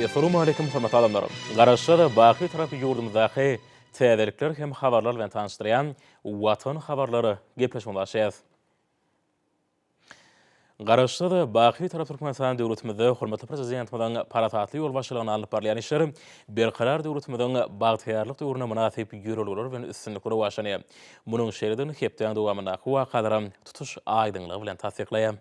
Assalamu alaykum hormatly adamlar. Garaşlar baqy tarapy ýurdumyzdaky täzelikler hem habarlar bilen tanışdyrýan Watan habarlary gepleşmekdeşýär. Garaşlar baqy tarap Türkmenistan döwletimizde hormatly prezidentimiň paratatly ýol başlygyny alyp barýan işler berkarar döwletimiziň bagtyarlyk döwrüne münasip ýörelgeler bilen üstünlikleri başlanýar. Munyň şeýledin hepden dowamyndaky wakalara tutuş aýdyňlygy bilen tasdiklaýar.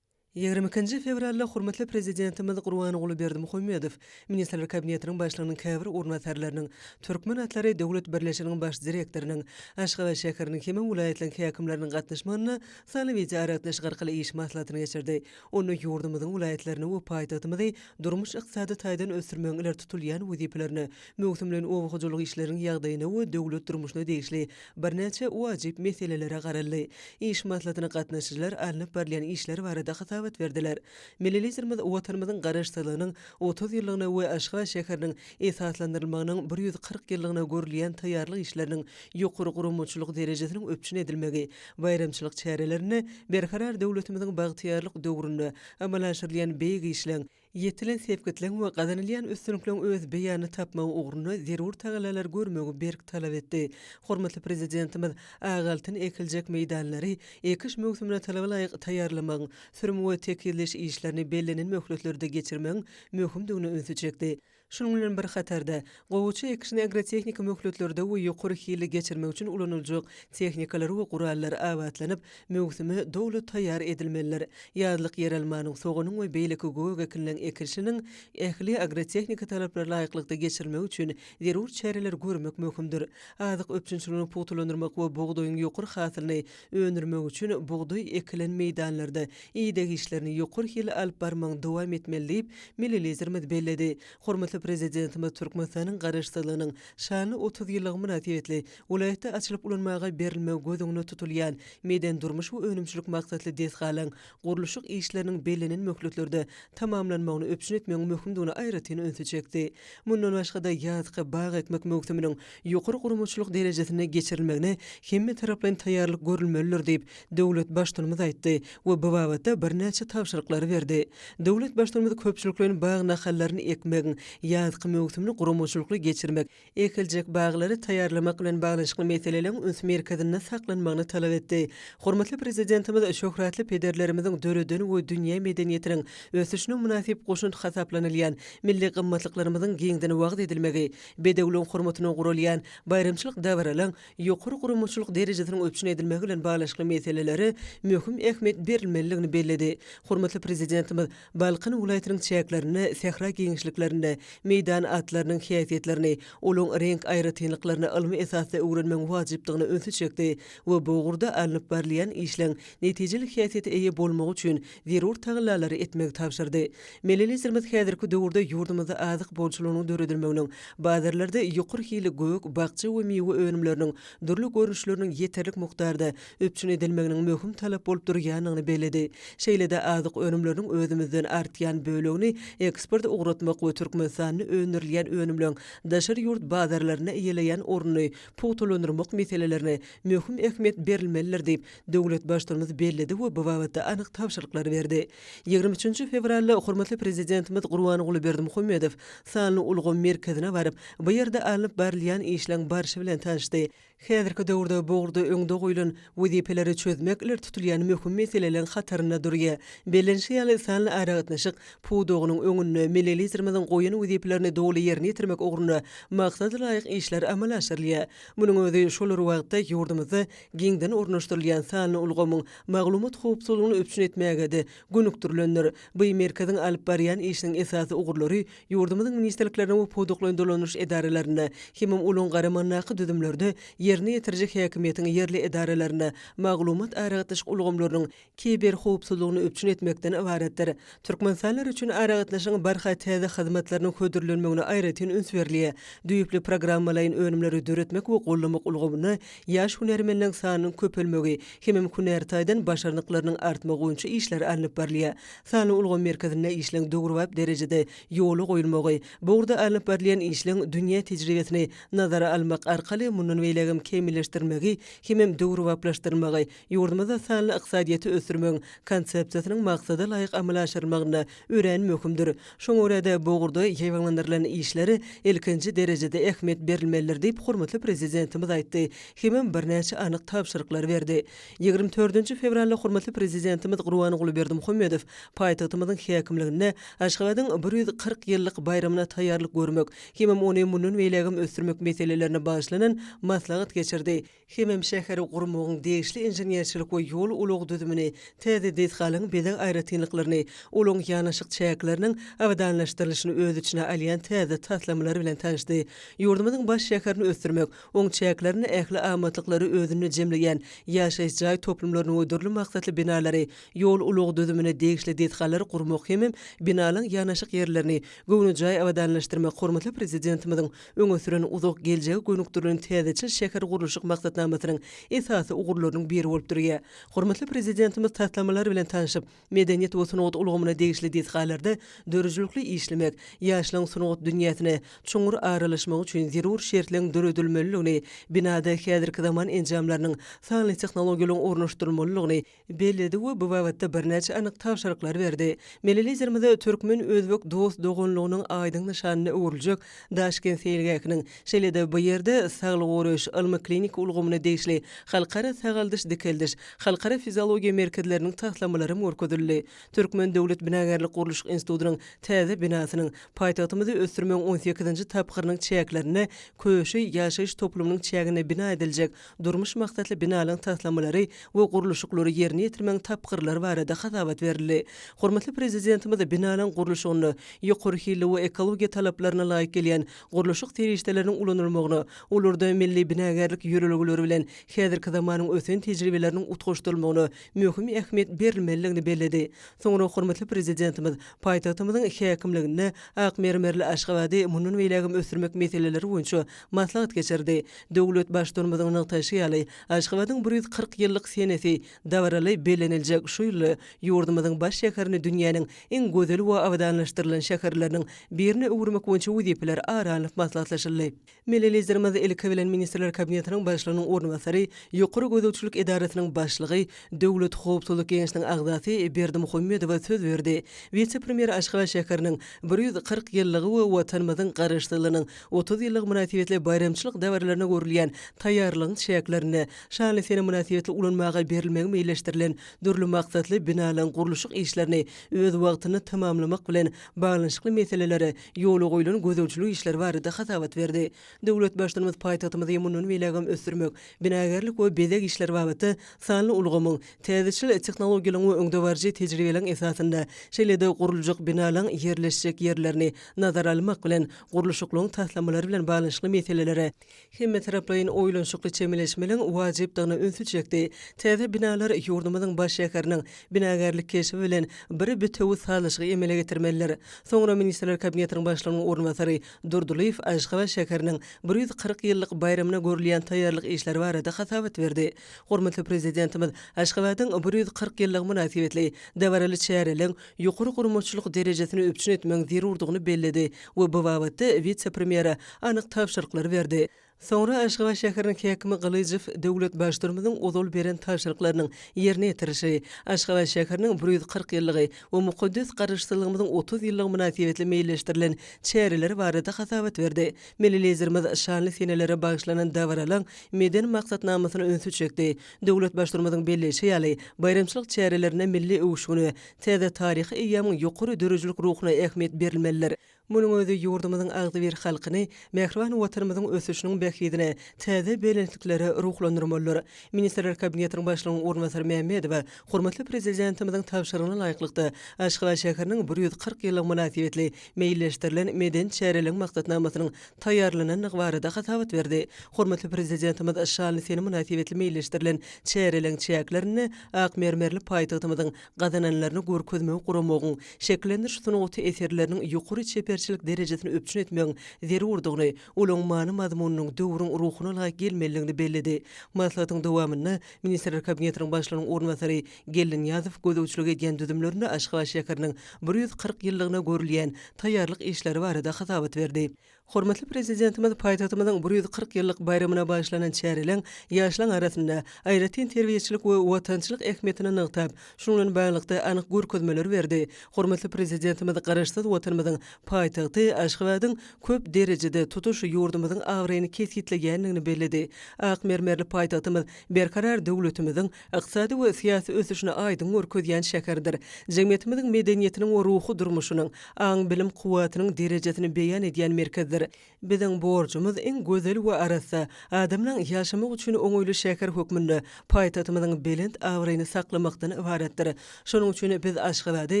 22 fevralda hurmatly prezidentimiz Gurbanuly Berdimuhammedow Ministrler Kabinetiniň başlygynyň käbir ornatärläriniň Türkmen atlary döwlet birleşiginiň baş direktoriniň Aşgabat şäheriniň hemen vilayatlanyň häkimleriniň gatnaşmagyny sany weje aratnaş garkyly iş maslahatyny geçirdi. Onu ýurdumyzyň vilayatlaryny we paýtagtymyzy durmuş ykdysady taýdan ösürmegiň iler tutulýan wezipelerini möhkemlen owgujulyk işleriň ýagdaýyna we döwlet durmuşyna degişli bir näçe wajyp meselelere garaldy. İş maslahatyna gatnaşyjylar alınıp berilýän işler barada verdiler. Millilizmimiz watanymyzyň garaşsylygynyň 30 ýyllygyna we Aşgabat şäheriniň esaslandyrylmagynyň 140 ýyllygyna görülýän taýýarlyk işleriniň ýokary gurumçylyk derejesiniň öpçün edilmegi, bayramçylyk çärelerini berkarar döwletimiziň bagtyarlyk döwründe amal aşyrylýan beýgi işler yetilen sepketlen we gazanylýan üstünlikleň öz beýany tapmagy ugruny zerur tagalalar görmegi berk talap etdi. Hormatly prezidentimiz agaltyn ekiljek meýdanlary ekiş mövsümine talaba laýyk taýýarlamak, sürüm we tekilleş işlerini bellenen möhletlerde geçirmegiň möhümdigine öňe çekdi. Şunun bilen bir hatarda gowuçy ekişini agrotehnika möhletlerde we ýokary hili geçirmek üçin ulanyljak tehnikalar we gurallar awatlanyp möhsüme dowlet taýýar edilmeliler. Ýazlyk yer almanyň soğunyň we beýleki göwek ekiniň ekişiniň ähli agrotehnika talaplary laýyklykda geçirmek üçin zerur çäreler görmek möhümdir. Azyk öpçünçiligini putulandyrmak we bugdaýyň ýokary hasylyny öňürmek üçin bugdaý ekilen meýdanlarda iýdegi işlerini ýokary hili alyp barmagyň dowam etmeli diýip millilizmimiz belledi. Hormatly prezidentimiz Türkmenistanyň garaşsylygynyň şany 30 ýyllygy münasibetli ulayatda açylyp ulanmaga berilmegi göz öňüne tutulýan meýdan durmuş we önümçilik maksatly desgalan guruluşyk işleriniň bellenen möhletlerde tamamlanmagyny öpçün etmegiň möhümdigine aýratyn öňe çekdi. Mundan başga da ýazgy bag ekmek möhüminiň ýokary gurumçylyk derejesine geçirilmegine hemme taraplardan taýýarlyk görülmelidir diýip döwlet başlygymyz aýtdy we bu babada bir näçe tapşyryklary berdi. Döwlet başlygymyz köpçüliklerin bag nahallaryny ekmegiň ýazgy möhümini gurumçylykly geçirmek, ekiljek baglary taýýarlamak bilen baglanşykly meselelerin öňs merkezinde saklanmagyny talap etdi. Hormatly prezidentimiz şöhratly pederlerimiziň döredeni we dünýä medeniýetiniň ösüşine münasip goşun hasaplanylýan milli gymmatlyklarynyň giňden wagt edilmegi, bedewliň hormatyna gurulýan bayramçylyk dawralaryň ýokary gurumçylyk derejesiniň öpçün edilmegi bilen baglanşykly meseleleri möhüm ähmiýet berilmeligini belledi. Hormatly prezidentimiz Balqan vilayatynyň çäklerini, sehra giňişliklerini, meýdan atlarynyň häsiýetlerini, olaň renk aýratynlyklaryny ilmi esasda öwrenmek wajypdygyny öňe çekdi we bu ugurda alınıp berilýän işleň netijeli häsiýete eýe bolmagy üçin zerur taýýarlary etmek tapşyrdy. Millilizmimiz häzirki döwürde ýurdumyzda azyk bolçulugyny döredirmeginiň bazarlarda ýokary hili göwek, bakça we meýwe önümleriniň durly görünüşleriniň ýeterlik mukdarda öpçün edilmeginiň möhüm talap bolup durýanyny belledi. Şeýle-de azyk önümleriniň özümizden artýan bölegini eksport ugratmak we Türkmenistanyny öňürlýän önümleň daşary ýurt bazarlaryna eýeleýän ornuny putulandyrmak meselelerini möhüm ähmiýet berilmelidir diýip döwlet başlygymyz belledi we bu babada anyk tapşyryklary berdi. 23 fevralda hormatly prezidentimiz Gurbanuly Berdimuhammedow sany ulgun merkezine baryp bu ýerde alyp berilýän işleň barşy bilen tanışdy. Häzirki döwürde bugurda öňde goýulan wezipeleri çözmek iler tutulýan möhüm meselelerin hataryna durýar. Belenşi ýaly sanly aragatnaşyk puwdogynyň öňünde millilizmimiziň goýan wezipelerini dogly ýerine ýetirmek ugruny maksady laýyk işler amal aşyrylýar. Munyň özi şolar wagtda ýurdumyzda giňden ornaşdyrylýan sanly ulgamyň maglumat howpsuzlygyny öpçün etmäge gönükdirilenler. Bu merkeziň alyp barýan işiniň esasy ugurlary ýurdumyzyň ministrliklerine we puwdoklaryň dolanyş edarelerine hemem ulan garamanaky düzümlerde ýerine ýetirjek häkimiýetiň ýerli edarelerine maglumat aragatnaşyk ulgamlarynyň kiber howpsuzlygyny öpçün etmekden ibaretdir. Türkmenistanylar üçin aragatnaşyň barha täze hyzmatlaryny ködürlenmegine aýratyn üns berliýe. Düýpli programmalaryň önümleri döretmek we gollamak ulgamyny ýaş hunermenliň sanynyň köpelmegi hemem hunertaýdan başarnyklarynyň artmagy boýunça işler alınıp barliýa. Sany ulgam merkezine işleň dogruwap derejede ýoly goýulmagy, burada alınıp barlaýan işleň dünýä tejribesini nazara almak arkaly munun beýlegim kemilleşdirmegi hemem dogruwaplaşdyrmagy, ýurdumyzda sanly ykdysadyýaty ösürmek konsepsiýasynyň maksady laýyk amala aşyrmagyna öwrenmekdir. Şoň orada bogurda ýeňlandyrylan işleri ilkinji derejede ähmiýet berilmelidir diýip hormatly prezidentimiz aýtdy. Hemem birnäçe anyk tapşyryklar berdi. 24 fevralda hormatly prezidentimiz Gurbanuly Berdimuhammedow paýtagtymyzyň häkimligine Aşgabatyň 140 ýyllyk bayramyna taýýarlyk görmek, hemem ony munun beýlegim ösürmek meselelerine başlanan maslahat geçirdi. Hemem şäheri gurmagyň degişli inženýerçilik we ýol ulug düzümini, täze detgalyň bedeň aýratynlyklaryny, uluň ýanaşyk çäkleriniň awadanlaşdyrylyşyny öz içine alýan täze taslamlary bilen tanışdy. Ýurdumyzyň baş şäherini ösürmek, oň çäklerini ähli amatyklary özüne jemleýän ýaşaýyş jaý toplumlaryny ödürli maksatly binalary, ýol ulug düzümine degişli detgalary gurmak hemem binalaryň ýanaşyk ýerlerini göwnü jaý awadanlaşdyrmak hormatly prezidentimiziň öňe süren uzak geljegi gönükdirlen täzeçil şäher gurulşyk maksatnamasynyň esasy ugurlarynyň biri bolup durýar. Hormatly prezidentimiz taslamlary bilen tanışyp, medeniýet we sunugat ulgamyna degişli detgallarda dörüjlükli işlemek, ýaşlaryň sunugat dünýäsine çoňur aralaşmak üçin zerur şertleň döredilmeliligini, binada häzirki zaman enjamlarynyň sanly tehnologiýalaryň ornaşdyrylmalylygyny bellädi we bu wagtda birnäçe anyk tapşyryklar berdi. Melelizmde türkmen özbek dost dogonlugynyň aýdyň nişanyny öwrüljek Daşkent Selgäkiniň şeýle bu ýerde saglyk goraýyş alma klinik ulgamyna degişli halkara sagaldyş dikeldiş, halkara fiziologiýa merkezleriniň taslamlary mörkezildi. Türkmen Döwlet Binagarlyk Gurulşyk Institutynyň täze binasynyň paýtagtymyzda ösürmeň 18-nji tapgyrynyň çäklerine köşe ýaşaýyş toplumynyň çägine bina ediljek durmuş maksatly binalaryň taslamlary we gurulşyklary ýerine ýetirmeň tapgyrlary barada hasabat berildi. Hormatly prezidentimiz binalaryň gurulşygyny ýokary hilli we ekologiýa talaplaryna laýyk gelýän gurulşyk terişdeleriniň ulanylmagyny, ularda milli binagarlyk ýörelegleri bilen häzirki zamanyň ösen tejribeleriniň utgaşdyrylmagyny möhüm ähmiýet berilmeliligini belledi. Soňra hormatly prezidentimiz paýtagtymyzyň häkimligine ak mermerli Aşgabaty munun beýlegim ösürmek meseleleri boýunça maslahat geçirdi. Döwlet başdyrmyzyň nyktaşy ýaly Aşgabatyň 140 ýyllyk senesi dawraly bellenilýek şu ýyly ýurdumyzyň baş şäherini dünýäniň en gözel we awadanlaşdyrylan şäherleriniň birini öwrmek boýunça wezipler aranyp maslahatlaşyldy. Melelizlerimiz ilki bilen ministrler kabinetiniň başlygynyň ornbasary, ýokary gözegçilik edarasynyň başlygy, döwlet howpsuzlyk kenişiniň agzasy Berdimuhammedow söz berdi. Vice-premier Aşgabat şäheriniň 140 ýyllygy we watanymyzyň garaşdyrlygynyň 30 ýyllyk münasibetli bayramçylyk däwirlerine görülýän taýýarlygyň şäklerini, şanly sene münasibetli ulanmaga berilmegi meýleşdirilen dürli maksatly binalaryň gurulşyk işlerini öz wagtyny tamamlamak bilen baglanyşykly meseleleri ýoly goýulan gözegçilik işleri barada hasabat berdi. Döwlet başlygymyz paýtagtymyzda munun beýlegim ösürmek, binagarlyk we bezek işleri babatda sanly ulgamyň, täzeçil tehnologiýalaryň we öňdewarjy tejribeleriň esasynda şeýle-de guruljak binalaryň ýerleşjek ýerlerini nazara almak bilen gurulşyklaryň taslamlary bilen baglanyşykly meselelere hemme taraplaryň oýlanşykly çemeleşmeliň wajypdygyny öňsü çekdi. Täze binalar ýurdumyzyň baş şäheriniň binagarlyk keşifi bilen bir bütewi salyşygy emele getirmeliler. Soňra ministrler kabinetiniň başlygynyň ornbasary Durdulyf Aşgabat şäheriniň 140 ýyllyk bayramyna görülýän taýýarlyk işleri barada hasabat berdi. Hormatly prezidentimiz Aşgabatyň 140 ýyllyk münasibetli däwirli çäreliň ýokary gurulmaçylyk derejesini öpçün etmek zerurdygyny belledi we bu wagtda vice-premier anyk tapşyryklar berdi. Soňra Aşgabat şäheriniň häkimi Gylyjew döwlet başdyrmyzyň ozal beren tapşyryklarynyň ýerine ýetirişi, Aşgabat şäheriniň 140 ýyllygy we mukaddes garaşdyrlygymyzyň 30 ýyllyk münasibetli meýleşdirilen çäreleri barada hasabat berdi. Melelizlerimiz şanly senelere bagyşlanan däwiralaryň meden maksatnamasyny öňsü çekdi. Döwlet başdyrmyzyň belleşi ýaly bayramçylyk çärelerine milli öwüşüni, täze taryhy eýýamyň ýokary dörejlik ruhyna ähmiýet berilmeliler. Munyň özü ýurdumyzyň agdy bir halkyny, mähriban watanymyzyň ösüşiniň bähidine, täze belenlikleri ruhlandyrmalylar. Ministrler kabinetiniň başlygynyň ornbasary Mämmedow, hormatly prezidentimiziň tapşyrygyna laýyklykda Aşgabat şäheriniň 140 ýyllyk münasibetli meýleşdirilen meden çäreliň maksatnamasynyň taýýarlanyny barada hasabat berdi. Hormatly prezidentimiz şanly sene münasibetli meýleşdirilen çäreliň çäklerini ak mermerli paýtagtymyzyň gazananlaryny görkezmegi guramagyň, şekillendiriş sunugaty eserleriniň ýokary çeper berçilik derejesini öpçün etmeň zerurdygyny, olaň many mazmunynyň döwrüň ruhuny laýyk gelmeligini bellidi. Maslahatyň dowamyny Ministrler Kabinetiniň başlygynyň ornwasary Gelin Ýazyp gözegçilik edýän düzümlerini Aşgabat şäheriniň 140 ýyllygyna görülýän taýýarlyk işleri barada hasabat berdi. Hormatly prezidentimiz paýtagtymyzyň 140 ýyllyk bayramyna başlanan çärileň ýaşlaň arasynda aýratyn terbiýeçilik we watançylyk ähmiýetini nyktab, şonuň bilen baglykda anyk görkezmeler berdi. Hormatly prezidentimiz garaşsyz watanymyzyň paýtagty Aşgabatyň köp derejede tutuş ýurdumyzyň awraýyny kesgitlegenligini bellidi. Ak mermerli paýtagtymyz berkarar döwletimiziň ykdysady we syýasy ösüşine aýdym görkezýän şäherdir. Jemgyýetimiziň medeniýetiniň we ruhy durmuşynyň, aň bilim kuwatynyň derejesini beýan edýän merkezdir. Biziň borjumyz en gözel we arasa adamlaryň ýaşamak üçin oňoýly şäher hökmünde paýtagtymyzyň belend awraýyny saklamakdan ibaretdir. Şonuň üçin biz Aşgabaty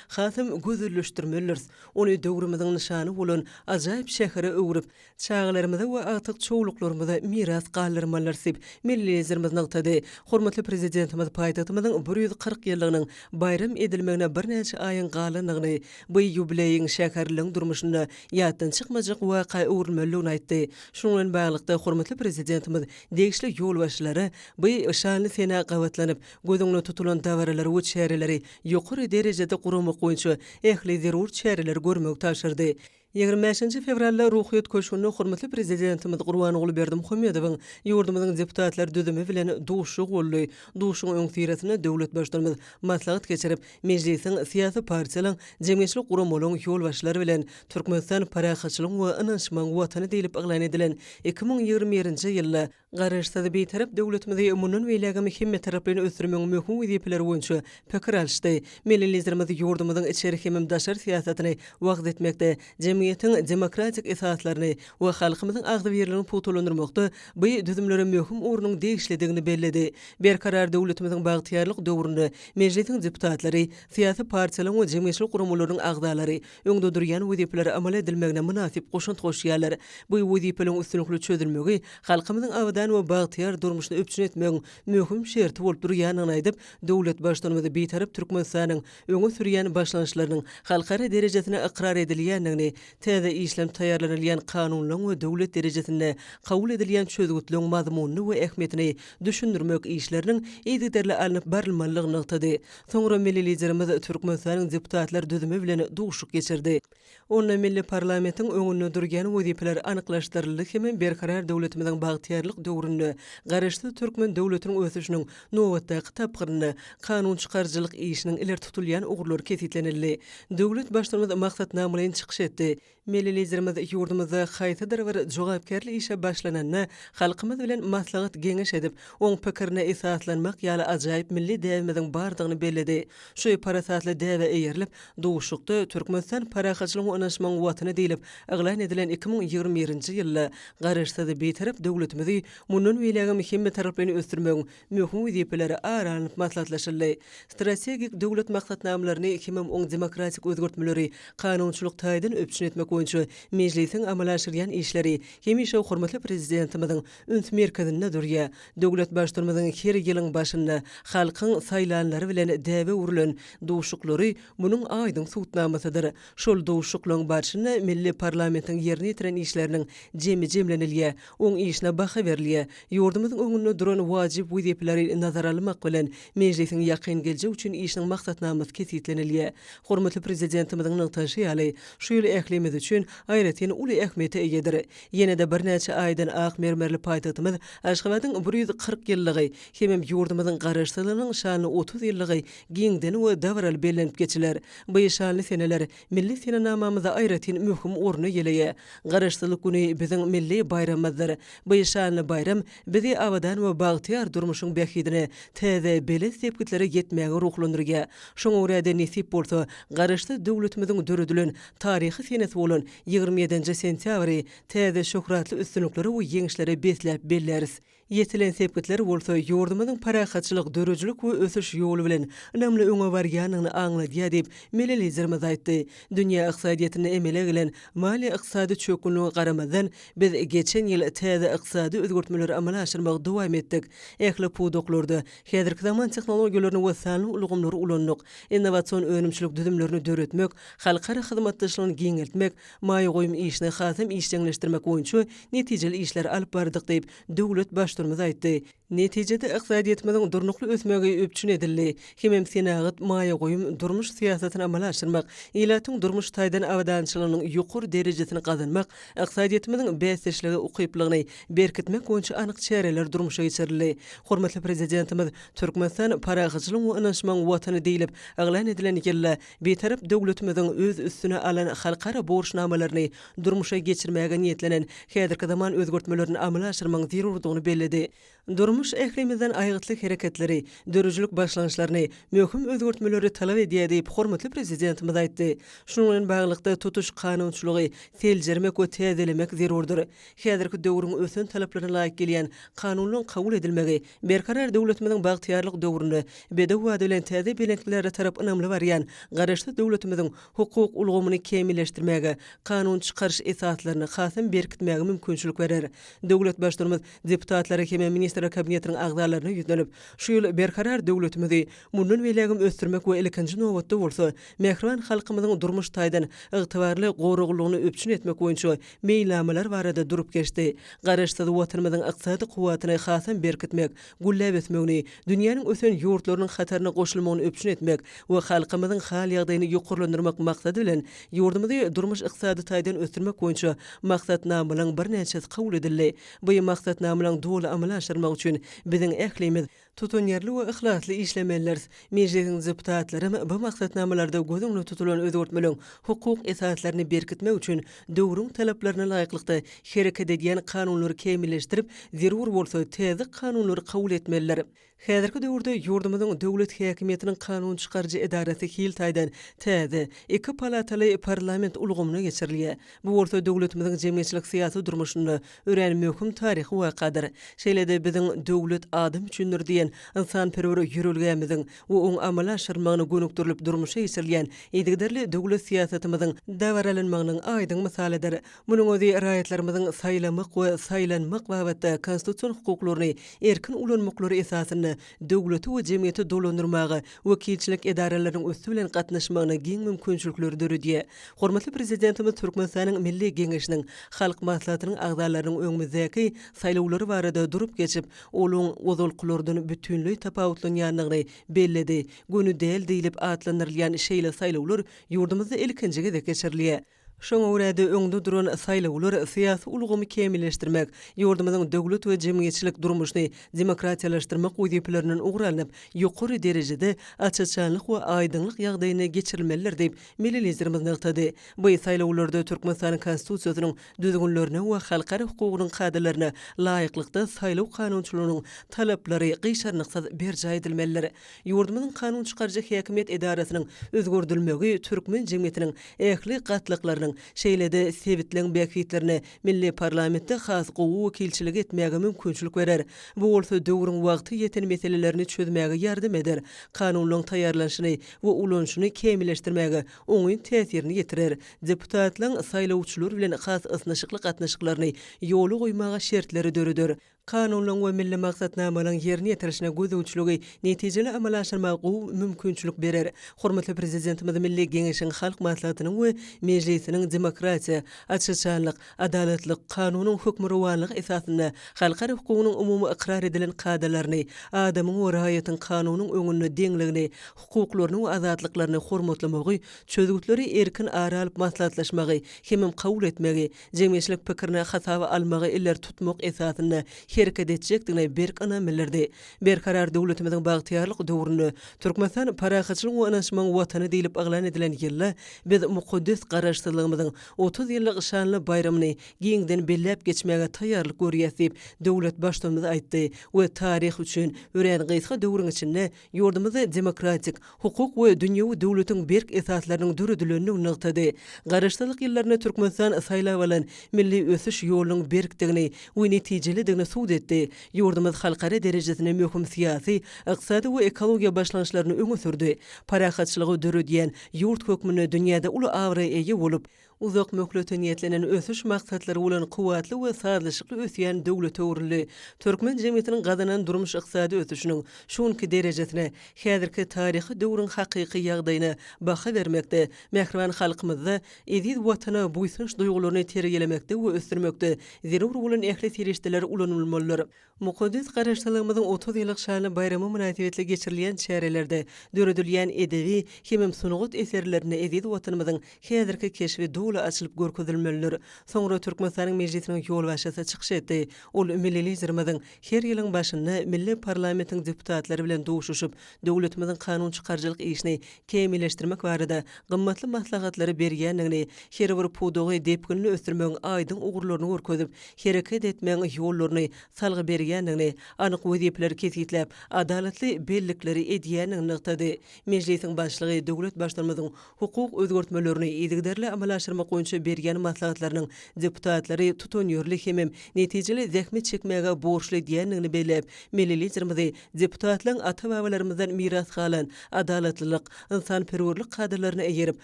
hasym gözelleşdirmeliyiz. Ony döwrümizin nişany bolan ajaýyp şähere öwrüp, çağlarymyza we atyk çoğuluklarymyza miras galyrmalar sip milliyetimiz nykdy. Hormatly prezidentimiz paýtagtymyzyň 140 ýyllygynyň bayram edilmegine bir näçe aýyň galanlygyny, bu ýubileýiň şäherliň durmuşynda ýatdan çykmajak waka öwrülmeligini aýtdy. Şonuň bilen baglykda hormatly prezidentimiz degişli ýolbaşçylary bu şanly sena gawatlanıp gözüňe tutulan dawaralary we çäreleri ýokary derejede gurmak boýunça ähli zerur çäreler görmek taşyrdy. 25 fevralda ruhyýet köşüni hormatly prezidentimiz Gurbanoğlu Berdimuhammedowyň ýurdumyzyň deputatlar düzümi bilen duşuk boldy. Duşuň öňsirasine döwlet başlarymyz maslahat geçirip, mejlisiň syýasy partiýalaryň jemgyýetçilik guramalaryň ýolbaşçylary bilen Türkmenistan parahatçylyk we ynançmaň watany diýilip eglan edilen 2021-nji ýylda garaşsyz beýtarap döwletimizi umumyň beýlegi mühim taraplaryny ösdürmeň möhüm wezipleri boýunça pikir alşdy. Millilizlerimiz ýurdumyzyň içeri hemem daşar syýasatyny wagt etmekde, jemgyýetiň demokratik esaslaryny we halkymyzyň agdy berlerini putulandyrmakda bu düzümlere möhüm ornuň degişlidigini bellidi. Berkarar döwletimiziň bagtyarlyk döwründe mejlisiň deputatlary, syýasy partiýalaryň we jemgyýetçilik guramalarynyň agdalary öňde durýan wezipeleri amal edilmegine münasip goşunt goşýarlar. Bu wezipelerin üstünlikli çözülmegi halkymyzyň awadan we bagtyar durmuşyny öpçün etmegiň möhüm şerti bolup durýanyny aýdyp, döwlet başlarymyzy beýtarap Türkmenistanyň öňe sürýän başlanýşlarynyň halkara derejesine ikrar edilýändigini, täze işlem taýýarlanylýan kanunlaryň we döwlet derejesinde kabul edilýän çözgütligiň mazmunyny we ähmiýetini düşündirmek işleriniň ýetdirli alınıp barylmalygyny nykdy. Soňra millilizlerimiz Türkmenistanyň deputatlar düzümi bilen duşuk geçirdi. Onda milli parlamentiň öňünde durýan wezipeler anyklaşdyryldy hem berkarar döwletimiziň bagtyarlyk döwründe garaşsyz Türkmen döwletiniň ösüşiniň nowatdaky tapgyryny, kanun çykarjylyk işiniň ileri tutulýan ugurlary kesitlenildi. Döwlet başlarymyz maksatnama bilen çykyş etdi. Millilizlerimiz ýurdumyzda haýtadyr bir jogapkärli işe başlananyny halkymyz bilen maslahat geňeş edip, oň pikirine esaslanmak ýaly ajaýyp milli däwemiziň bardygyny bellidi. Şu parasatly däwe eýerilip, duşukda Türkmenistan parahatçylyk we ynançmaň watany diýilip eglan edilen 2021-nji ýylda garaşsyz beýtarap döwletimizi munun beýlegi mühim taraplaryny ösdürmegiň möhüm wezipeleri aralanyp maslahatlaşyldy. Strategik döwlet maksatnamalaryny hemem oň demokratik özgörtmeleri, kanunçylyk taýdan öpçün etmek boýunça mejlisiň amal aşyrýan işleri hemişe hormatly prezidentimiziň üns merkezinde durýar. Döwlet başlarymyzyň her ýylyň başynda halkyň saýlanlary bilen däwe urulan duşuklary munyň aýdyň suwtnamasydyr. Şol duşuklaryň başyna milli parlamentiň ýerine ýetiren işleriniň jemlenilýär, oň işine baha berilýär. Ýurdumyzyň öňünde duran wajyp wezipeleri nazara almak bilen mejlisiň ýakyn geljek üçin işiniň maksatnamasy kesitlenilýär. Hormatly prezidentimiziň nyktaşy ýaly şu ýyl ählimiz üçin aýratyn uly ähmiýete eýedir. Ýene-de bir näçe aýdan ak mermerli paýtagtymyz Aşgabatyň 140 ýyllygy hemem ýurdumyzyň garaşsyzlygynyň şanly 30 ýyllygy giňden we dawral bellenip geçiler. Bu şanly seneler milli senamamyzda aýratyn möhüm orny ýeleýär. Garaşsyzlyk güni biziň milli bayramymyzdyr. Bu şanly bayram bizi awadan we bagtyar durmuşyň bähidine täze beles sepkitlere ýetmäge ruhlandyrýar. Şoňa görä nesip bolsa garaşsyz döwletimiziň döredilen taryhy senesi bolan 27-nji sentýabry täze şöhratly üstünlikleri we ýeňişlere besläp belläris. Yetilen sepketler bolsa ýurdumyň parahatçylyk, dörejlik we ösüş ýoly bilen önemli öňe barýanyny aňlady diýip Melelizerimiz aýtdy. Dünýä ykdysadyýatyny emele gelen mali ykdysady çökünlüğe garamadan biz geçen ýyl täze ykdysady özgörtmeleri amala aşyrmagy dowam etdik. Ähli pudoklurdy. Häzirki zaman tehnologiýalaryny we sanyň ulgamlary ulanlyk, innowasion önümçilik düzümlerini döretmek, halkara hyzmatdaşlygyny giňeltmek, maýy goýum işini hasam işçileşdirmek boýunça netijeli işler alyp bardyk diýip döwlet başlarymyz aýtdy. Netijede ykdysadyýetimiziň durnukly ösmegi öpçün edildi. Hemem senagat maýy goýum durmuş siýasatyny amala aşyrmak, ilatyň durmuş taýdan awadançylygynyň ýokur derejesini gazanmak, ykdysadyýetimiziň bäsleşligi ukyplygyny berkitmek boýunça anyk çäreler durmuşa geçirildi. Hormatly prezidentimiz Türkmenistan parahatçylyk we ynanşmaň watany diýilip aglan edilen ýylla betarap döwletimiziň öz üstüne alan halkara borçnamalaryny durmuşa geçirmäge niýetlenen häzirki zaman özgörtmelerini amala aşyrmagyň zerurdygyny bellidi. Durmuş ählimizden aýgytlyk hereketleri, dörejlik başlanýşlaryny, möhüm özgörtmeleri talap edýär diýip hormatly prezidentimiz aýtdy. Şunuň bilen baglykda tutuş kanunçylygy seljermek we täzelemek zerurdyr. Häzirki döwrüň ösen talaplaryna laýyk gelýän kanunlaryň kabul edilmegi berkarar döwletimiziň bagtyarlyk döwrüni bedew wada bilen täze bilenklere tarap önemli barýan garaşdy döwletimiziň hukuk ulgamyny kemilleşdirmäge, kanun çykarış esaslarını hasam berkitmäge mümkinçilik berer. Döwlet başlarymyz deputatlara hemem minister kabinetiniň agzalaryna ýüzlenip, şu ýyl berkarar döwletimizi mundan belägim ösdürmek we ilkinji nowatda bolsa, mehriban halkymyzyň durmuş taýdan ygtybarly goruglygyny öpçün etmek boýunça meýlamalar barada durup geçdi. Garaşdy watanymyzyň ykdysady kuwatyny hasam berkitmek, gullap etmegini, dünýäniň ösen ýurtlarynyň hataryna goşulmagyny öpçün etmek we halkymyzyň hal ýagdaýyny ýokurlandyrmak maksady bilen ýurdumyzy durmuş ykdysady taýdan ösdürmek boýunça maksatnamalaryň bir näçesi kabul edildi. Bu maksatnamalaryň doly amala aşyrmak üçin biziň ählimiz tutunýarly we ihlasly işlemeler, mejlisiň deputatlary bu maksatnamalarda gözüňde tutulan özgörtmeleň hukuk esaslaryny berkitmek üçin döwrüň talaplaryna laýyklykda hereket edýän kanunlary kemilleşdirip, zerur bolsa täze kanunlary kabul etmeliler. Häzirki döwürde ýurdumyzyň döwlet häkimetiniň kanun çykarjy edarasy hil taýdan täze iki palataly parlament ulgamyna geçirilýär. Bu bolsa döwletimiziň jemgyýetçilik syýasy durmuşyny ören möhüm taryhy wakadyr. Şeýlede biziň döwlet adam üçindir diýen insanperwer ýürelgämiziň we oň amala aşyrmagyny gönükdirilip durmuşa geçirilýän edigderli döwlet syýasatymyzyň dawaralanmagynyň aýdyň misalydyr. Munyň özi raýatlarymyzyň saýlamak we saýlanmak babatda konstitusiýon hukuklaryny erkin ulanmaklary esasyny döwleti we jemgyýeti dolandyrmagy wekilçilik edaralarynyň üstü bilen gatnaşmagyna giň mümkinçilikleri döredýär. Hormatly prezidentimiz Türkmenistanyň Milli Geňeşiniň halk maslahatynyň agzalarynyň öňündäki saýlawlary barada durup geçip, olaň ozalkylardan bütünlüği tapawutlanýanlygyny belledi. Günü däl diýilip atlandyrylýan şeýle saýlawlar ýurdumyzda ilkinji gezek geçirilýär. Şoňa görä öňde duran saýlawlar syýasy ulgamy kemilleşdirmek, ýurdumyzyň döwlet we jemgyýetçilik durmuşyny demokratiýalaşdyrmak uýduplaryndan ugralanyp, ýokary derejede açyçanlyk we aýdynlyk ýagdaýyna geçirilmeliler diýip Melelizerimiz nykdy. Bu saýlawlarda Türkmenistanyň konstitusiýasynyň düzgünlerine we halkara hukugynyň kadrlaryna laýyklykda saýlaw kanunçylygynyň talaplary gyşarnyksaz berja edilmeliler. Ýurdumyzyň kanun çykarjy häkimet edarasynyň özgördülmegi türkmen jemgyýetiniň ähli gatlyklarynyň şeýlede sebitleň bäkitlerini milli parlamentde has gowy wekilçilik etmäge mümkinçilik berer. Bu bolsa döwrüň wagty ýeten meselelerini çözmäge ýardam eder. Kanunlaryň taýýarlanşyny we ulanşyny kemilleşdirmäge oňy täsirini ýetirer. Deputatlaryň saýlawçylar bilen has ysnaşykly gatnaşyklaryny ýoly goýmaga şertleri döredir. Kanunlaryň we milli maksatnamalaryň ýerine ýetirişine gözüçlügi netijeli amala aşyrmagy mümkinçilik berer. Hormatly prezidentimiz Milli Geňeşiň halk maslahatynyň we mejlisiniň demokratiýa, açyçanlyk, adaletlik, kanunyň hökmürwanlygy esasyna halkara hukugynyň umumy ikrar edilen kadrlaryny, adamyň we raýatyň kanunyň öňünde deňligini, hukuklaryny we azatlyklaryny hormatlamagy, çözgütleri erkin ara alyp maslahatlaşmagy, hemem kabul etmegi, jemgyýetçilik pikirini hasaba almagy iller tutmak esasyna hereket edecekdigine berk önemlilerdi. Berkarar döwletimiziň bagtyarlyk döwrüni Türkmenistan parahatçylyk we ynanşmaň watany diýilip aglan edilen ýylla biz mukaddes garaşdyrlygymyzyň 30 ýyllyk şanly bayramyny giňden bellep geçmäge taýýarlyk görýäs diýip döwlet başlygymyz aýtdy we tarih üçin ören gysga döwrüň içinde ýurdumyzda demokratik, hukuk we dünýäwi döwletiň berk esaslarynyň dürüdülüni nykdy. Garaşdyrlyk ýyllaryna Türkmenistan saýlap alan milli ösüş ýolunyň berkdigini we netijelidigini tasabbut etdi. Yurdumyz halkara derejesine möhüm siyasi, iqtisadi we ekologiya başlanışlaryny öňe sürdi. Parahatçylygy dörediyen yurt hökmüne dünýäde uly awra ege bolup, uzak möhletde niýetlenen ösüş maksatlary bolan kuwatly we sadlyşykly ösýän döwlet öwrüli Türkmen jemgyýetiniň gadanan durmuş iqtisady ösüşiniň şonki derejesine häzirki taryhy döwrüň hakyky ýagdaýyna baha bermekde, mähriban halkymyzda eziz watana buýsunç duýgularyny tergelemekde we ösdürmekde zerur bolan ähli tirişdeler ulanylmalylar. Muqaddas garaşdalygymyzyň 30 ýyllyk şany bayramy münasibetli geçirilýän çärelerde döredilýän edebi hemem sunugut eserlerini eziz watanymyzyň häzirki keşfi dowla açylyp görkezilmelidir. Soňra Türkmenistanyň mejlisiniň ýol başlasy çykyş etdi. Ol millilizmyň her ýylyň başynda milli parlamentiň deputatlary bilen dowuşuşyp, döwletimiziň kanun çykarjylyk işini kemilleşdirmek barada gymmatly maslahatlary berýändigini, her bir pudogy depkinli ösdürmegiň aýdyň ugurlaryny görkezip, hereket etmegiň ýollaryny salgy berýändigini, anyk wezipleri kesitläp, adalatly bellikleri edýändigini nykdy. Mejlisiň başlygy döwlet başlarymyzyň hukuk özgörtmelerini ýygdarly amalaşdyrmak boýunça berýän maslahatlarynyň deputatlary tutanýarly hemem netijeli zähmet çekmäge borçly diýendigini belläp, millilizmyzy deputatlaryň ata-babalarymyzdan miras galan adalatlylyk, insanperwerlik kadrlaryny eýerip,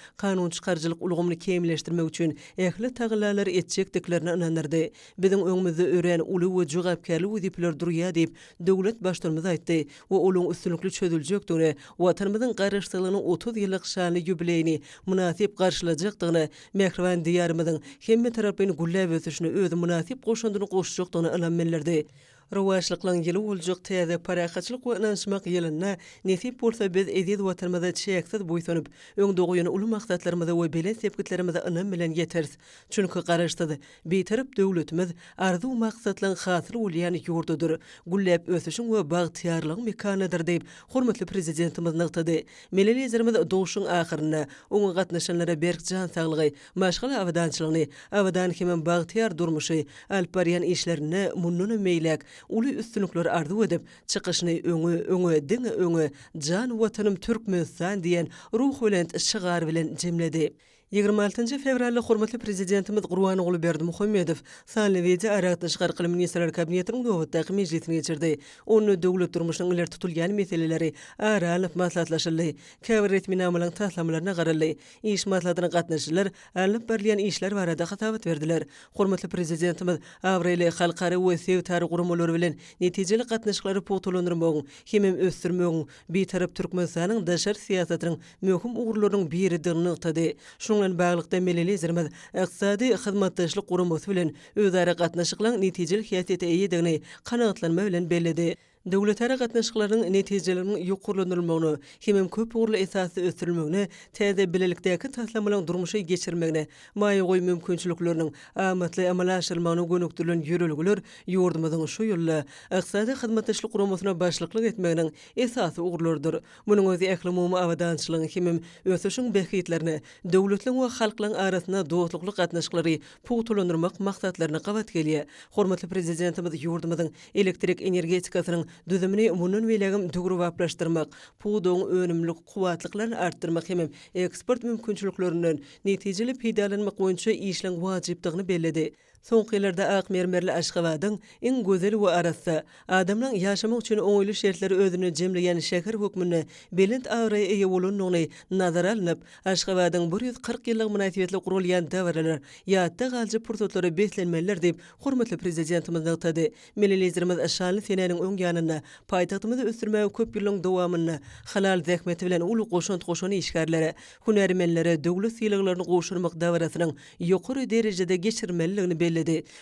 kanun çykarjylyk ulgamyny kemilleşdirmek üçin ähli tagylar etjekdiklerini inanyrdy. Biziň öňümizde ören uly we jogapkärlik wezipler durýar diýip döwlet başlarymyz aýtdy we olaň üstünlikli çözeljekdigini, watanymyzyň garaşdylygynyň 30 ýyllyk şany ýubileyini münasip garşylajakdygyny, mähriban diýarymyzyň hemme tarapyny gullap ösüşini özü münasip goşandyny goşajakdygyny ilanmellerdi. Rowaşlyklaryň ýyly boljak täze parahatçylyk we inançmak ýylyna nesip bolsa biz eziz watanymyza çeksiz buýsunup, öňde uly maksatlarymyza we belen sepkitlerimize inan bilen ýeters. Çünki garaşdydy, beýtarap döwletimiz arzu maksatyň hasyly bolýan ýurdudyr. Gullap ösüşiň we bagtyarlygyň mekanydyr diýip hormatly prezidentimiz nykdy. Millilizmimiz dowuşyň ahyryna oňa gatnaşanlara berk jan saglygy, maşgala awadançylygyny, awadan hemem bagtyar durmuşy, alp barýan işlerini munnuny meýlek, uly üstünlikler arzu edip, çykyşyny öňe jan watanym Türkmenistan diýen ruh bilen şygar bilen jemledi. 26 fevralda hormatly prezidentimiz Gurban oğlu Berdimuhammedow sanly wede aragatnaşyk arkaly ministrler kabinetiniň nowatdaky mejlisini geçirdi. Onu döwlet durmuşynyň iler tutulýan meseleleri aranyp maslahatlaşyldy. Käbir resmi amalaryň taslamalaryna garaldy. İş maslahatyna gatnaşyjylar alınıp berilýän işler barada hatabat berdiler. Hormatly prezidentimiz awrely halkara we sewtary gurumlary bilen netijeli gatnaşyklary putulandyrmagyň, hemem ösdürmegiň beýtarap Türkmenistanyň daşary siýasatynyň möhüm ugurlarynyň biridigini nykdy. Şoňlan baglykda millilizmimiz iqtisady hyzmatdaşlyk guramagy bilen özara gatnaşyklaryň netijeli häsiýete eýedigini kanagatlanma bilen belledi. Döwletara gatnaşyklarynyň netijeleriniň ýokurlandyrylmagyny, hemem köp ugurly esasy ösdürilmegini, täze bilelikdäki taslamalaryň durmuşy geçirmegini, maýa goý mümkinçilikleriniň amatly amalaşdyrylmagyny gönükdirilen ýörelgiler ýurdumyzyň şu ýylla iqtisady hyzmatdaşlyk guramasyna başlyklyk etmeginiň esasy ugurlardyr. Munyň özü ähli mumy awadançylygyň hemem ösüşiň behitlerini döwletliň we halklaryň arasyna dostlukly gatnaşyklary putulandyrmak maksatlaryny gawat gelýär. Hormatly prezidentimiz ýurdumyzyň elektrik energetikasynyň düzümini munun welegim dugurwaplaşdyrmak, pudoň önümlik kuwatlyklaryny artdyrmak hemem eksport mümkinçiliklerinden netijeli peýdalanmak boýunça işleň wajypdygyny belledi. Soňky ýyllarda Akmermerli Aşgabatyň iň gözel we arasy adamlaryň ýaşamak üçin oňyly şertleri özüne jemleýän şäher hökmüne belent awraya eýe bolanyny nazara alynıp, Aşgabatyň 140 ýyllyk münasibetli gurulýan däwirler ýatda galjy pursatlary beslenmeliler diýip hormatly prezidentimiz nykdy. Millilizmimiz aşaly senäniň öň ýanyna paýtagtymyzy ösdürmäge köp ýylyň dowamyna halal zähmeti bilen uly goşan işgärlere, hunärmenlere döwlet ýylyklaryny goşurmak däwirasynyň ýokary derejede geçirmeliligini belledi.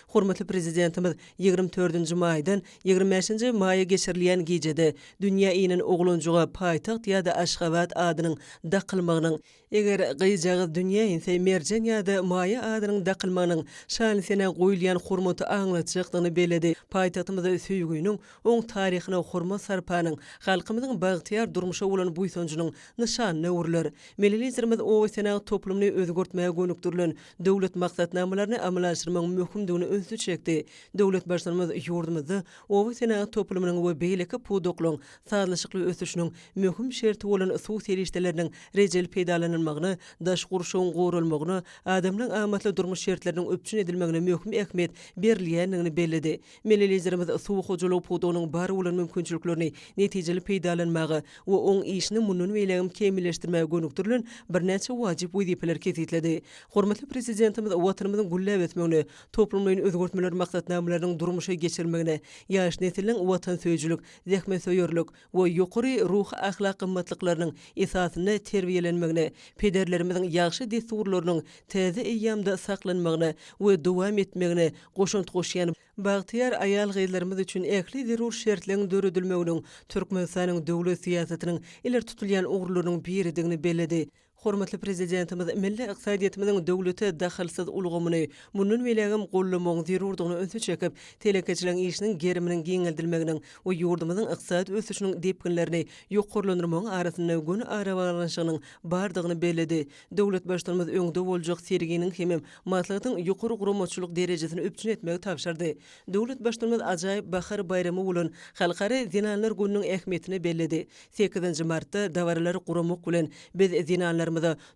Hormatly prezidentimiz 24-nji maýdan 25-nji maýa geçirilýän gijede dünýä ýynyň oglunjuga paýtagt ýa-da Aşgabat adynyň daqylmagynyň eger gyýjagys dünýä ýynse merjen ýa-da maýa adynyň daqylmagynyň şany sene goýulýan hormaty aňlatjakdygyny belledi. Paýtagtymyza süýgüniň oň taryhyna hormat sarpanyň halkymyzyň bagtyar durmuşa bolan buýsunjunyň nişanyny urlar. Millilizmimiz o sene toplumny özgörtmäge gönükdirilen döwlet maksatnamalaryny amalaşdyrmagyň möhümdigini önsü çekdi. Döwlet başlanmaz ýurdumyzda owa senagat toplumynyň we beýleki pudoklaryň sazlaşykly ösüşiniň möhüm şerti bolan sosial işleriniň rejeli peýdalanmagyny, daş gurşugyň gorulmagyny, adamlaryň amatly durmuş şertleriniň öpçün edilmegine möhüm ähmiýet berilýändigini bellidi. Melelizlerimiz suwugyjylyk pudogynyň bar bolan mümkinçiliklerini netijeli peýdalanmagy we oň işini munun beýlegim kemilleşdirmäge gönükdirilen birnäçe wajyp wezipeler kezitledi. Hormatly prezidentimiz watanymyzyň gülläp etmegine, toplumlaryň özgörtmeler maksatnamalarynyň durmuşa geçirmegine, ýaş nesiliň watan söýjülük, zähme söýerlik we ýokary ruh ahlak gymmatlyklarynyň esasyna terbiýelenmegine, pederlerimiziň ýagşy desturlarynyň täze eýýamda saklanmagyna we dowam etmegine goşunt goşýan Bagtyar ayal gyýlarymyz üçin ähli zerur şertlerini döredilmeginiň Türkmenistanyň döwlet siýasatynyň iler tutulýan ugurlarynyň biridigini belledi. Hormatly prezidentimiz milli iqtisadiýetimiziň döwlete daxylsyz ulgamyny, munun beýlegim gollamagyň zerurdygyny önsü çekip, telekeçiliň işiniň geriminiň giňeldilmeginiň we ýurdumyzyň iqtisadi ösüşiniň depkinlerini ýokurlandyrmagyň arasynda gün arabalanşygynyň bardygyny belledi. Döwlet başlanmaz öňde boljak serginiň hemem maslahatyň ýokary guramaçylyk derejesini öpçün etmegi tapşyrdy. Döwlet başlanmaz ajaýyp bahar bayramy bolan halkara zinanlar gününiň ähmiýetini belledi. 8 martda dawarlar guramak bilen biz zinanlar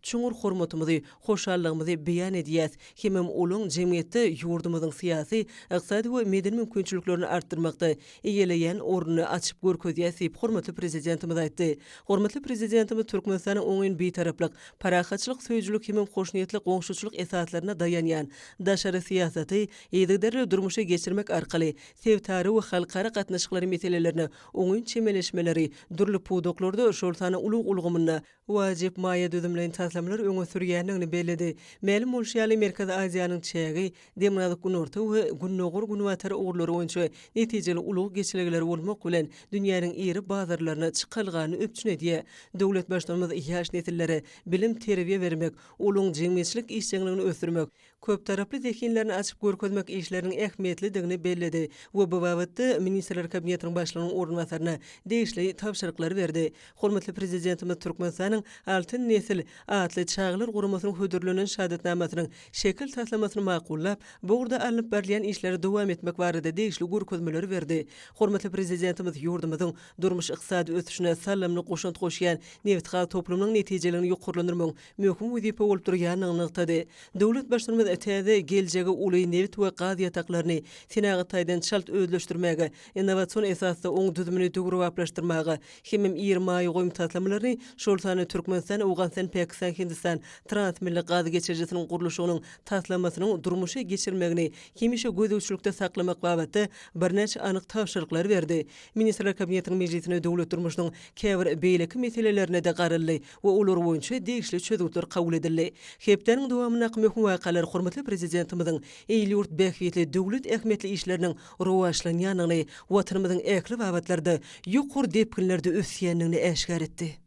çuňur hormatymyzy, hoşallygymyzy beýan edýäs. Hemem olaň jemgyýetde ýurdumyzyň syýasy, iqtisadi we medeni mümkinçiliklerini artdyrmakda eýeleýän ornuny açyp görkezýäs diýip hormatly prezidentimiz aýtdy. Hormatly prezidentimiz Türkmenistanyň oňyn beýtaraplyk, parahatçylyk söýjülük hemem hoşniýetlik goňşuçylyk esaslaryna dayanýan daşary syýasaty ýedigderli durmuşa geçirmek arkaly sevtary we halkara gatnaşyklary meselelerini oňyn çemeleşmeleri durly pudoklarda şoltany ulug ulgamyna wajyp maýa düzümleýän taslamlar öňe sürýändigini belledi. Mälim bolşýaly Merkez Aziýanyň çägi, demokratik günorta we günnögur günwatar ugurlary boýunça netijeli ulug geçilegler bolmak bilen dünýäniň iri bazarlaryna çykylgany öpçün edýär. Döwlet başlanmaz ýaş nesillere bilim terbiýe bermek, olaň jemgyýetçilik işçiligini ösdürmek, köp taraply zekinlerini açyp görkezmek işleriniň ähmiýetlidigini belledi we bu babatda Ministrler Kabinetiniň başlygynyň orunbasaryna degişli tapşyryklar berdi. Hormatly prezidentimiz Türkmenistanyň altyn nesil atly çağlar guramasynyň hödürlenen şahatnamasynyň şekil taslamasyny maqullap, bugda alınıp berilýän işleri dowam etmek barada degişli görkezmeler berdi. Hormatly prezidentimiz ýurdumyzyň durmuş iqtisadi ösüşine sallamly goşunt goşýan newitga toplumyň netijelerini ýokurlandyrmagyň möhüm wezipe bolup durýanyny ňyktady. Döwlet başlanmaz täze geljegi uly newit we gaz ýataklaryny senagat taýdan çalt özleşdirmäge, innowasion esasda oň düzümini döwrüwaplaşdyrmaga, hemem 20 aý goýum taslamalaryny şoltany Türkmenistan, Awganistan, Pakistan, Hindistan transmilli gaz geçirjesiniň gurulşynyň taslamasynyň durmuşa geçirmegini hemişe gözüçlükde saklamak babatda birnäçe anyk tapşyryklar berdi. Ministrler Kabinetiniň meclisine döwlet durmuşynyň käbir beýleki meselelerine de garaldy we ular boýunça degişli çözümler kabul edildi. Hepdeniň dowamyna möhüm wakalar hormatly prezidentimiziň eýli-ýurt bähwetli döwlet ähmiýetli işleriniň rowaşlanýanyny, watanymyzyň äkli babatlarda ýokur depkinlerde ösýändigini eşkar etdi.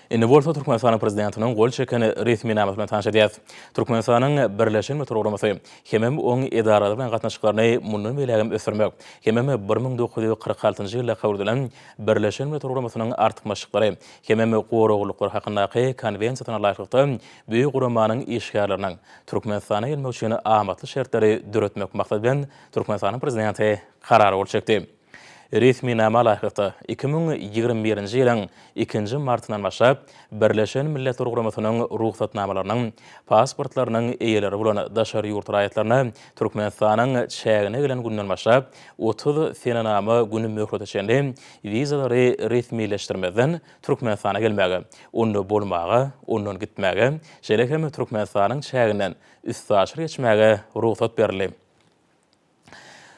Indi bolsa Türkmenistanyň prezidentiniň gol çekeni resmi namat bilen tanış edýäs. Türkmenistanyň birleşen programmasy hemem oň edaralary bilen gatnaşyklaryny mundan beýlegim ösürmek, hemem 1946-njy ýylda kabul edilen birleşen programmasynyň artykmaşyklary, hemem goruguluklar hakyndaky konwensiýasyna laýykly büýük guramanyň işgärleriniň Türkmenistana gelmek üçin amatly şertleri döretmek maksat bilen Türkmenistanyň prezidenti karar bol çekdi. Resmi nama laýykly 2021-nji ýylyň 2 martyndan başlap Birleşen Milletler Guramasynyň ruhsatnamalarynyň pasportlarynyň eýeleri bolan daşary ýurt raýatlaryna Türkmenistanyň çägine gelen günden başlap 30 senenama günü möhletçende vizalary resmileşdirmeden Türkmenistana gelmäge, onda bolmaga, ondan gitmäge, şeýle hem Türkmenistanyň çäginden üstaşyr geçmäge ruhsat berildi.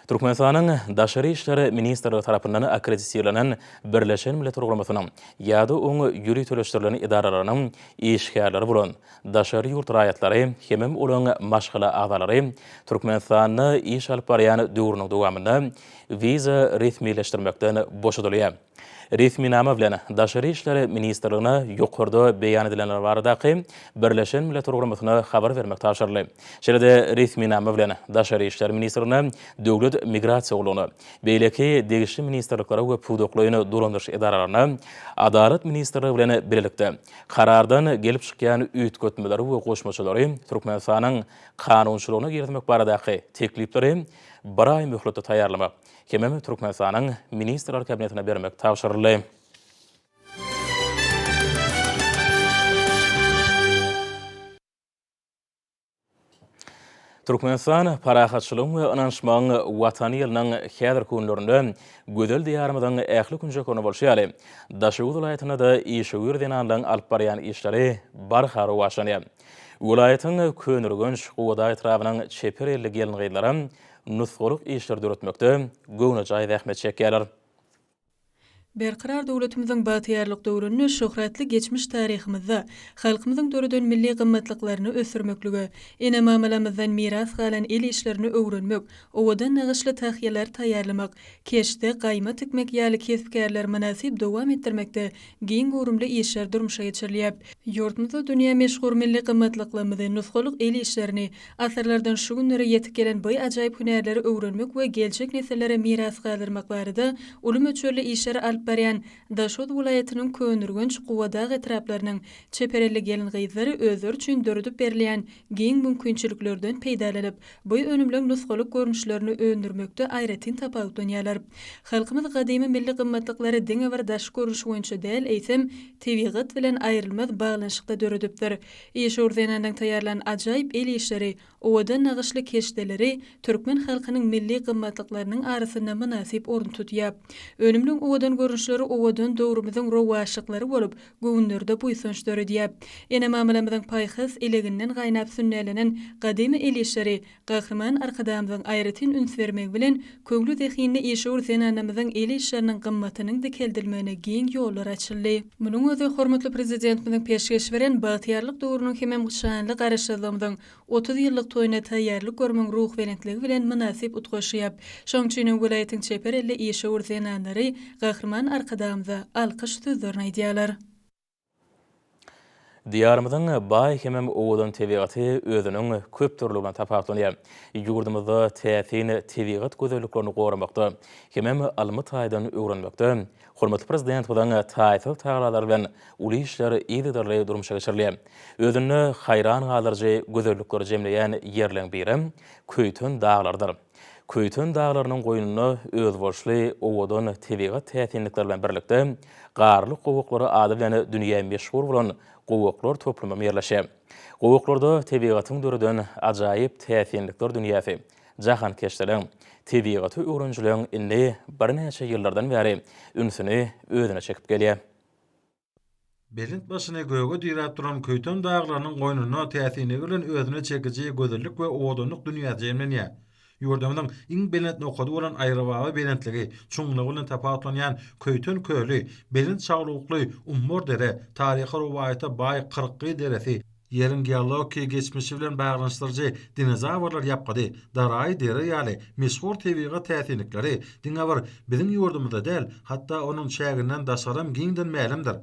Türkmenistanyň Daşary işleri ministrligi tarapyndan akkreditaýalanyň Birleşen Milletler Guramasynyň ýa-da oňy ýürütülüşdirilen idaralarynyň işgärleri bolan daşary ýurt raýatlary hemem olaň maşgala agdalary Türkmenistanyň iş alyp barýan döwrüniň dowamynda viza resmileşdirmekden boşadylýar. Resminama bilen Daşary işleri ministrligine ýokurda beýan edilenler baradaky Birleşen Milletler Guramasyna habar bermek taşyrly. Şeýle-de resminama bilen Daşary işleri ministrligine döwlet migrasiýa uluny, beýleki degişli ministrliklere we puwduklygyny durandyrş edaralaryna Adalet ministrligi bilen birlikde karardan gelip çykýan üýtgetmeleri we goşmaçylary Türkmenistanyň kanunçylygyna girmek baradaky teklipleri bir ay möhletde taýýarlamak hemem Türkmenistanyň ministrler kabinetine bermek tapşyryldy. Türkmenistan parahatçylygyň we ynançmagyň watany ýylynyň häzir günlerinde gödel diýarymyzyň ähli günjekony bolşýaly. Daşary welaýatyna da işgür denanlaryň alyp barýan işleri barhara başlanýar. Welaýatyň könürgünç gowada etrabynyň çeper elli gelin gyýlary nusgalyk işler döretmekde göwne jaý zähmet çekýärler. Berqarar döwletimiziň batyýarlyk döwründe şöhretli geçmiş tarihimizde halkymyzyň döredön milli gymmatlyklaryny ösürmekligi, ene mamalamyzdan miras galan el işlerini öwrenmek, owadan nagyşly tahyýalar taýýarlamak, keşde gaýma tikmek ýaly kesipkärler manasip dowam etdirmekde giň görümli işler durmuşa geçirilýär. Ýurtymyzda dünýä meşhur milli gymmatlyklarymyzy nusgalyk el işlerini asarlardan şu günlere ýetip gelen bu ajaýyp hünärleri öwrenmek we geljek nesillere miras galyrmak barada ulum öçürli işleri alyp barýan Daşary welaýatynyň könürgünç gowada etraplarynyň çeperelli gelin gyzlary özleri üçin döredip berilýän giň mümkinçiliklerden peýdalanyp, bu önümliň nusgalyk görnüşlerini öndürmekde aýratyn tapawutlanýarlar. Halkymyz gadymy milli gymmatlyklary diňe bir daş görnüş boýunça däl, eýsem tebigat bilen aýrylmaz baglanşykda döredipdir. Ýeşur denandan taýýarlanan ajaýyp el işleri, owadan nagyşly keşdeleri türkmen halkynyň milli gymmatlyklarynyň arasynda manasip orun tutýar. Önümliň owadan görnüşleri owadan döwrümizin rowaşyklary bolup, göwnlerde buýsanç döredýär. Ene mamalamyzyň paýhys eleginden gaýnap sünnälenen gadymy el işleri, gahrman arkadamyzyň aýratyn üns bermek bilen köňlü zehinli ýeşur zenanamyzyň el işleriniň gymmatynyň dikeldilmegine giň ýollar açyldy. Munyň özi hormatly prezidentimiziň peşgeş beren batyýarlyk döwrüniň hemem şanly garaşdyrmamyzyň 30 ýyllyk toýuna taýýarlyk görmeň ruh belentligi bilen manasip utgaşýar. Şoň üçin welaýatyň çeper elli ýeşur zenanlary gahrman arkadamyza alkyş sözlerini aýdýarlar. Diyarımızın baý hemem owadan tebigaty özüniň köp türlüden tapawutlanýar. Ýurdumyzda täsini tebigat gözelliklerini goramakda, hemem almy taýdan öwrenmekde, hormatly prezident bilen taýsal taýlalar bilen uly işler ýygydarly durmuşa geçirilýär. Özüni haýran galyrjy gözellikleri jemleýän ýerleň biri Köýtön daglardyr. Köýtön daglarynyň goýnuny öz boşly owadan tebigat täsinlikleri bilen birlikde garly gowaklary ady bilen dünýä meşhur bolan gowaklar toplumy ýerleşýär. Gowaklarda tebigatyň döredön ajaýyp täsinlikler dünýäsi, jahan keşdelen tebigaty öwrenjileň indi bir näçe ýyllardan bäri ünsüni özüne çekip gelýär. Belint başyna göge diýrap duran Köýtön daglarynyň goýnuny täsinligi bilen özüne çekiji gözellik we owadanlyk dünýä jemlenýär. Ýurdumyň iň belent nokady bolan aýrybaby belentligi, çuňlygy bilen tapawutlanýan Köýtön köli, belent çaglykly ummur dere, taryhy rowaýata baý 40 deresi, ýeriň geologiýa geçmişi bilen baglanşdyrjy dinozawrlar ýapgady, daray dere ýaly meşhur tebigat täsinlikleri diňe bir biziň ýurdumyzda däl, hatda onuň şäginden daşaram giňden mälimdir.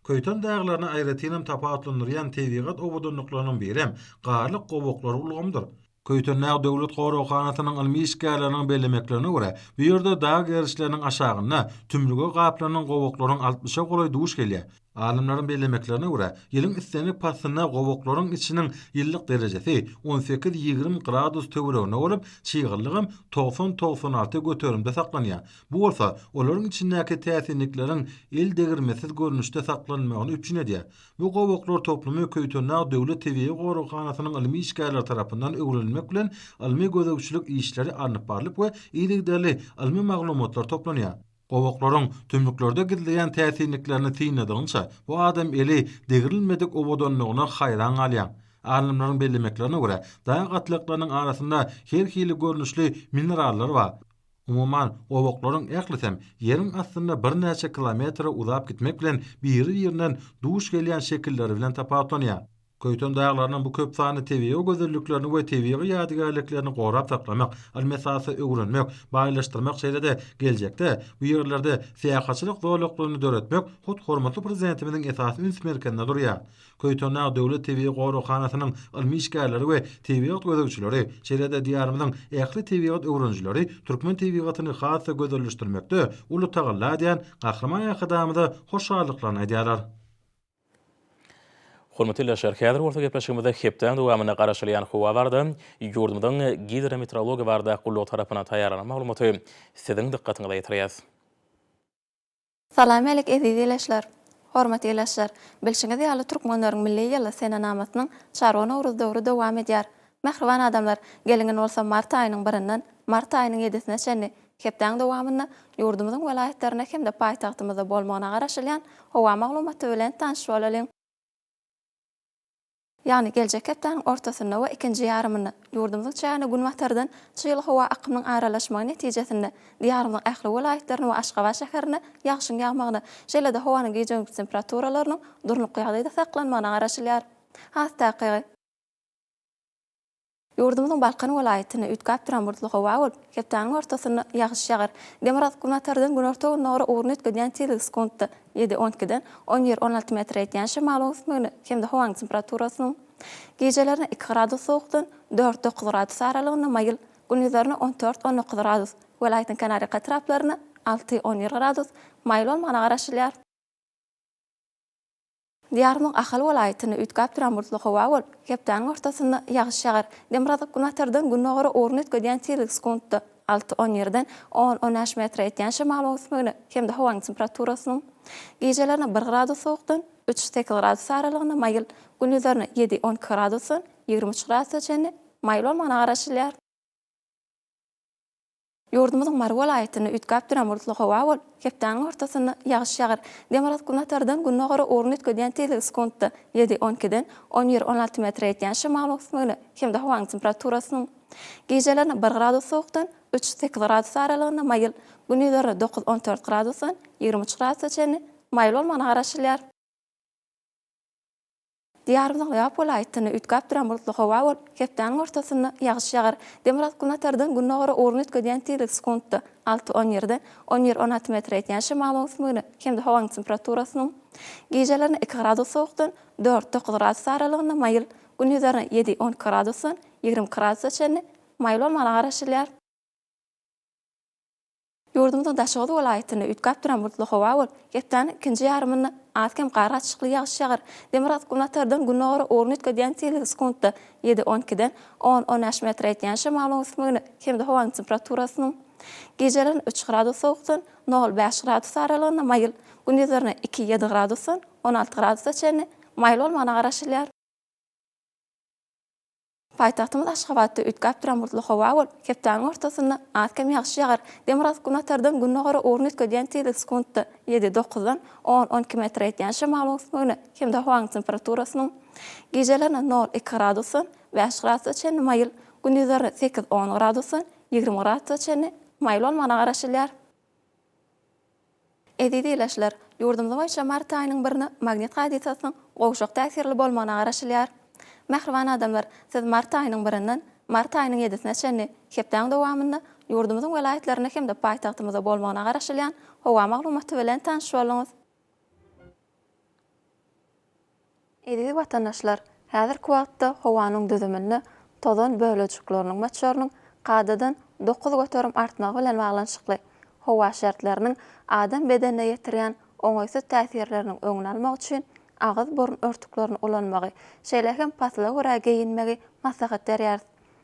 Köýtön daglaryny aýratynam tapawutlandyrýan tebigat owadanlyklarynyň biri garly gowaklary ulgamdyr. Köýtönäg döwlet gorowkanatynyň ilmi işgärleriniň bellemeklerine görä, bu ýerde dag gerişleriniň aşagyna tümlüge gaplanan gowaklaryň 60-a golaý duş gelýär. Alimlaryň bellemeklerine görä, ýylyň istenlik pasyna gowaklaryň içiniň ýyllyk derejesi 18-20 gradus töweregine bolup, çyğırlygym 90-96 göterimde saklanýar. Bu bolsa, olaryň içindäki täsinlikleriň el degirmesiz görnüşde saklanmagyny üçin edýär. Bu gowaklar toplumy Köýtönäg döwlet tebigy gorowkanatynyň ilmi işgärler tarapyndan öwrenilmek bilen ilmi gözegçilik işleri alınıp barylyp we ýygydarly ilmi maglumatlar toplanýar. Gowaklaryň tümlüklerde gizleýän täsinliklerini tiýnediňçe, bu adam eli degirilmedik owadanlygyna haýran galýar. Alimlaryň bellemeklerine görä, daýan gatlyklarynyň arasynda her hili görnüşli minerallar bar. Umuman, gowaklaryň ählisem ýeriň astynda bir näçe kilometre uzap gitmek bilen biri ýerinden duş gelýän şekilleri bilen tapawutlanýar. Köýtön dağlarının bu köp sany tebiği gözellüklerini we tebiği ýadygarlyklerini gorap saklamak, almesasy öwrenmek, baýlaşdyrmak şeýlede geljekde bu ýerlerde syýahatçylyk zorluklygyny döretmek hut hormatly prezidentimiziň esasy ünsmerkeninde durýar. Köýtönä döwlet tebiği gorukanasynyň ilmi işgärleri we tebiğat gözegçileri şeýlede diýarymyzyň ähli tebiğat öwrenjileri türkmen tebiğatyny hassa gözellişdirmekde uly tagalla diýen gahrman ýakydamyda hoşallyklaryny aýdýarlar. Hormatly şerhäder orta gepleşigimizde hepden dowamyna garaşylýan howa bardy. Ýurdumyň gidrometeorology barda gulluq tarapyna taýýarlanan maglumaty siziň dikkatiňize ýetirýär. Salam alek ezizileşler. Hormatly ýeşler, bilşiňiz ýaly türkmenleriň milli ýyly sene namasynyň çarwany uruz döwrü dowam edýär. Mähriban adamlar, gelingen bolsa mart aýynyň 1-inden mart aýynyň 7-sine çenli hepden dowamyny ýurdumyzyň welaýetlerine hem de paýtagtymyzda bolmagyna garaşylýan howa maglumaty bilen tanış bolalım. Yani gelecek hepden ortasında ve ikinci yarımını yurdumuzun çayını gün matardan çayıl hava akımının aralaşmağı neticesinde diyarımızın ähli velayetlerini ve Aşgabat şäherini ýagşyň ýagmagyny, şeýle de howanyň gece temperaturalarynyň durnuky ýagdaýda saklanmagyna garaşylýar. Hastaky yurdumuzun Balkan welaýetini ütkap duran burtly howa bolup, hepden ortasynda ýagşy ýagar. Demerat gün matardan gün ortagyna nora ugrun etgen tiýlik skontda 7-12-den 10-16 metr etýän şymal ösmegini hem de howanyň temperaturasynyň gecelerine 2 gradus soğukdan 4-9 gradus aralygyna maýyl, gündüzlerine 14-19 gradus, welaýetin Kanary gatraplaryna 6-17 gradus maýyl bolmagyna garaşylýar. Diyarymyň ahal welaýetyny ütkap duran burtly howa bolup, hepden ortasynda ýagşy ýagar. Demerat gün matardan gün nogary ugrun etgen tiýlik skontda 6-17-den 10-15 metr etýän şymal ösmegini hem de howanyň temperaturasynyň gecelerine 1 gradus soğukdan 3-8 gradus aralygyna maýyl, gündüzlerine 7-10 gradusdan 23 gradusgacha maýyl bolmagyna garaşylýar. Ýurdumyzyň Mar welaýetyny ütkap duran burtly howa bolup, hepden ortasynda ýagşy ýagar. Demerat gün matardan gün nogary ugrun etgen tiýlik skontda 7-12-den 10-16 metr etýän şymal ösmegini hem de howanyň temperaturasynyň gecelerine 1 gradus soğukdan 3-8 gradus aralygyna maýyl, gündüzlerine 9-14 gradusdan 23 gradusgacha maýyl bolmagyna garaşylýar. Diyarymyzyň ýap welaýetyny ütkap duran burtly howa bolup, hepden ortasynda ýagşy ýagar. Demerat gün matardan gün nogary ugrun etgen tiýlik skontda 6-17-den 10-16 metr etýän şymal ösmegini hem de howanyň temperaturasynyň gecelerine 2 gradus soğukdan 4-9 gradus aralygyna maýyl, gündüzlerine 7-10 gradusdan 20 gradusgacha maýyl bolmagyna garaşylýar. Ýurdumyzyň Daşgaly welaýetyny ütkap duran burtly howa bolup, hepden ikinji ýarymyny atkem gara açykly ýagşy ýagar. Demerat gün matardan gün nogary ugrun etgen tiýlik skontda 7-12-den 10-15 metr etýän şymal ösmegini hem de howanyň temperaturasynyň gecelerine 3 gradus soğukdan 0-5 gradus aralygyna maýyl, gündüzlerine 2-7 gradusdan 16 gradusgacha maýyl bolmagyna garaşylýar. Paýtagtymyz Aşgabatda ütkap duran burtly howa bolup, hepden ortasynda atkem ýagşy ýagar. Demerat gün matardan gün nogary ugrun etgen tiýlik skontda 7-9-dan 10-12 metr etýän şymal ösmegini hem de howanyň temperaturasynyň gecelerine 0-2 gradusdan 5 gradusgacha maýyl, gündüzlerine 8-10 gradusdan 20 gradusgacha maýyl bolmagyna garaşylýar. Ezizileşler, ýurdumyzyň boýunça mart aýynyň 1-ine magnet hadisasynyň gowşak täsirli bolmagyna garaşylýar. Mähriban adamlar, siz mart aýynyň 1-inden mart aýynyň 7-sine çenli hepden dowamyny ýurdumyzyň welaýetlerine hem de paýtagtymyzda bolmagyna garaşylýan howa maglumaty bilen tanış boluňuz. Eziz watandaşlar, häzirki wagtda howanyň düzümini tozan bölejikleriniň maçarynyň gadadan 9 göterim artmagy bilen baglanşykly. Howa şertleriniň adam bedenine ýetirýän oňaýsy täsirleriniň öňüni almak üçin ağız burun örtüklerini ulanmagy, şeýle pasla gora geyinmegi maslahat berýär.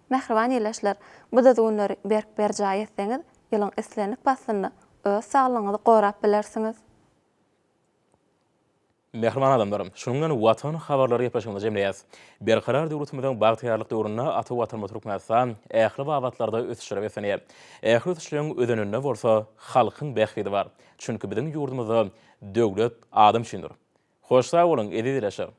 Mähriban ýeşler, bu da günleri berjaý etseňiz, ýylyň islenip pasyny öz saglygyňyzy gorap bilersiňiz. Mähriban adamlarym, şunuňdan watan habarlary ýapaşygynda jemleýäs. Berkarar döwletimiziň bagtyýarlyk döwründe aty watan türkmenistän ähli wagtlarda ösüşýär wesenýär. Ähli ösüşleriň ödeninde bolsa halkyň bähbidi bar. Çünki biziň ýurdumyzda döwlet adam üçindir. Hoş sag bolun, ezizileşler.